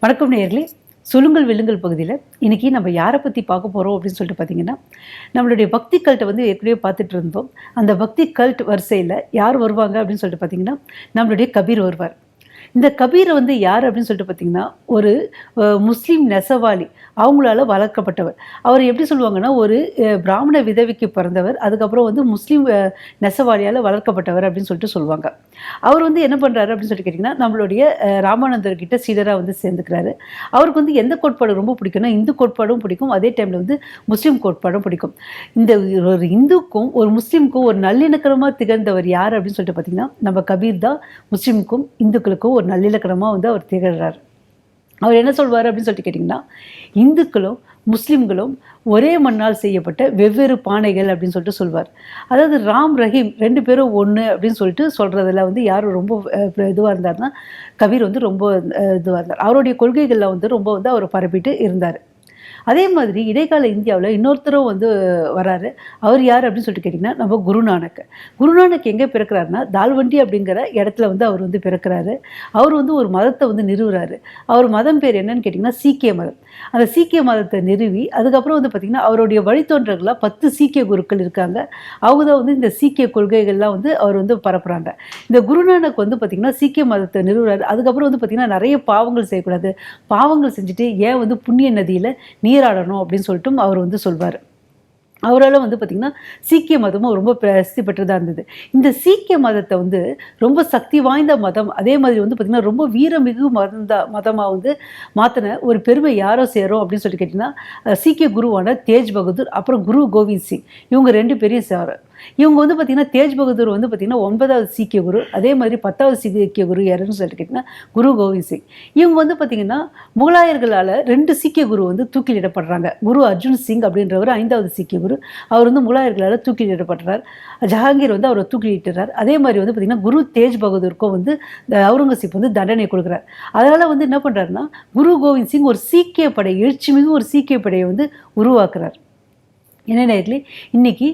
வணக்கம் நேயர்களே. சொல்லுங்கள் வெல்லுங்கள் பகுதியில் இன்றைக்கி நம்ம யாரை பற்றி பார்க்க போகிறோம் அப்படின்னு சொல்லிட்டு பார்த்தீங்கன்னா, நம்மளுடைய பக்தி கல்ட்டை வந்து ஏற்கனவே பார்த்துட்டு இருந்தோம். அந்த பக்தி கல்ட் வரிசையில் யார் வருவாங்க அப்படின்னு சொல்லிட்டு பார்த்தீங்கன்னா, நம்மளுடைய கபீர் வருவார். இந்த கபீர் வந்து யார் அப்படின்னு சொல்லிட்டு பார்த்தீங்கன்னா, ஒரு முஸ்லீம் நெசவாளி அவங்களால வளர்க்கப்பட்டவர். அவர் எப்படி சொல்லுவாங்கன்னா, ஒரு பிராமண விதவைக்கு பிறந்தவர். அதுக்கப்புறம் வந்து முஸ்லீம் நெசவாளியால் வளர்க்கப்பட்டவர் அப்படின்னு சொல்லிட்டு சொல்லுவாங்க. அவர் வந்து என்ன பண்ணுறாரு அப்படின்னு சொல்லிட்டு கேட்டிங்கன்னா, நம்மளுடைய ராமானந்தர் கிட்ட சீடராக வந்து சேர்ந்துக்கிறாரு. அவருக்கு வந்து எந்த கோட்பாடு ரொம்ப பிடிக்கும்னா, இந்து கோட்பாடும் பிடிக்கும், அதே டைமில் வந்து முஸ்லீம் கோட்பாடும் பிடிக்கும். இந்த ஒரு இந்துக்கும் ஒரு முஸ்லீமுக்கும் ஒரு நல்லிணக்கமாக திகழ்ந்தவர் யார் அப்படின்னு சொல்லிட்டு பார்த்தீங்கன்னா, நம்ம கபீர் தான் முஸ்லீமுக்கும் இந்துக்களுக்கும் ஒரு நல்லிலக்கணமாக வந்து அவர் திகழ்கிறார். அவர் என்ன சொல்வார் அப்படின்னு சொல்லிட்டு கேட்டிங்கன்னா, இந்துக்களும் முஸ்லீம்களும் ஒரே மண்ணால் செய்யப்பட்ட வெவ்வேறு பானைகள் அப்படின்னு சொல்லிட்டு சொல்வார். அதாவது ராம் ரஹீம் 2 பேரும் ஒன்று அப்படின்னு சொல்லிட்டு சொல்கிறதுல வந்து யார் ரொம்ப இதுவாக இருந்தார்னா, கபீர் வந்து ரொம்ப இதுவாக இருந்தார். அவருடைய கொள்கைகளில் வந்து ரொம்ப வந்து அவர் பரப்பிட்டு இருந்தார். அதே மாதிரி இடைக்கால இந்தியாவில் இன்னொருத்தரும் வந்து வராரு. அவர் யார் அப்படின்னு சொல்லிட்டு கேட்டிங்கன்னா, நம்ம குருநானக். குருநானக் எங்கே பிறக்கிறாருன்னா, தால்வண்டி அப்படிங்கிற இடத்துல வந்து அவர் வந்து பிறக்கிறாரு. அவர் வந்து ஒரு மதத்தை வந்து நிறுவுறாரு. அவர் மதம் பேர் என்னன்னு கேட்டிங்கன்னா, சீக்கிய மதம். அந்த சீக்கிய மதத்தை நிறுவி அதுக்கப்புறம் வந்து பார்த்திங்கன்னா, அவருடைய வழித்தோன்றர்களாக 10 சீக்கிய குருக்கள் இருக்காங்க. அவங்க தான் வந்து இந்த சீக்கிய கொள்கைகள்லாம் வந்து அவர் வந்து பரப்புகிறாங்க. இந்த குருநானக் வந்து பார்த்திங்கன்னா, சீக்கிய மதத்தை நிறுவுறாரு. அதுக்கப்புறம் வந்து பார்த்திங்கன்னா, நிறைய பாவங்கள் செய்யக்கூடாது, பாவங்கள் செஞ்சுட்டு ஏன் வந்து புண்ணிய நதியில் நீராடணும் அப்படின்னு சொல்லிட்டு அவர் வந்து சொல்வார். அவரால் வந்து பார்த்திங்கன்னா, சீக்கிய மதமும் ரொம்ப பிரசித்தி பெற்றதாக இருந்தது. இந்த சீக்கிய மதத்தை வந்து ரொம்ப சக்தி வாய்ந்த மதம், அதே மாதிரி வந்து பார்த்திங்கன்னா ரொம்ப வீரமிகு மதமாக வந்து மாற்றின ஒரு பெருமை யாரோ சேரும் அப்படின்னு சொல்லிட்டு கேட்டிங்கன்னா, சீக்கிய குருவான தேஜ் பகதூர், அப்புறம் குரு கோவிந்த் சிங், இவங்க 2 பேரையும் சேரும். இவங்க வந்து பார்த்திங்கன்னா, தேஜ் பகதூர் வந்து பார்த்திங்கன்னா 9வது சீக்கிய குரு, அதே மாதிரி 10வது சீக்கிய குரு யாருன்னு சொல்லிட்டு கேட்டிங்கன்னா, குரு கோவிந்த் சிங். இவங்க வந்து பார்த்திங்கன்னா, முகலாயர்களால் 2 சீக்கிய குரு வந்து தூக்கிலிடப்படுறாங்க. குரு அர்ஜுன் சிங் அப்படின்றவர் 5வது சீக்கிய குரு. அவர் வந்து முகலாயர்களால் தூக்கிலிடப்படுறார். ஜஹாங்கீர் வந்து அவரை தூக்கிலிட்டுறார். அதே மாதிரி வந்து பார்த்திங்கன்னா, குரு தேஜ் பகதூருக்கும் வந்து அவுரங்கசீப் வந்து தண்டனை கொடுக்குறார். அதனால் வந்து என்ன பண்ணுறாருன்னா, குரு கோவிந்த் சிங் ஒரு சீக்கிய படை, எழுச்சிமிகு ஒரு சீக்கிய படையை வந்து உருவாக்குறார். என்ன நேயர்களே, இன்றைக்கி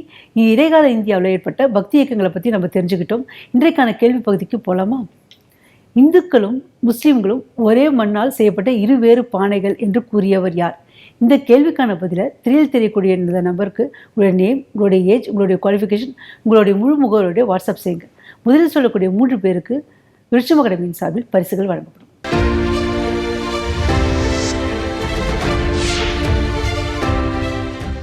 இடைக்கால இந்தியாவில் ஏற்பட்ட பக்தி இயக்கங்களை பற்றி நம்ம தெரிஞ்சுக்கிட்டோம். இன்றைக்கான கேள்வி பகுதிக்கு போகலாமா? இந்துக்களும் முஸ்லீம்களும் ஒரே மண்ணால் செய்யப்பட்ட இருவேறு பானைகள் என்று கூறியவர் யார்? இந்த கேள்விக்கான பதிலை திரையில் தெரியக்கூடிய இந்த நம்பருக்கு உங்களுடைய நேம், உங்களுடைய ஏஜ், உங்களுடைய குவாலிஃபிகேஷன், உங்களுடைய முழு முகவருடைய வாட்ஸ்அப் செய்யுங்க. முதலில் சொல்லக்கூடிய 3 பேருக்கு விருட்சம் அகாடமியின் சார்பில் பரிசுகள் வழங்கப்படும்.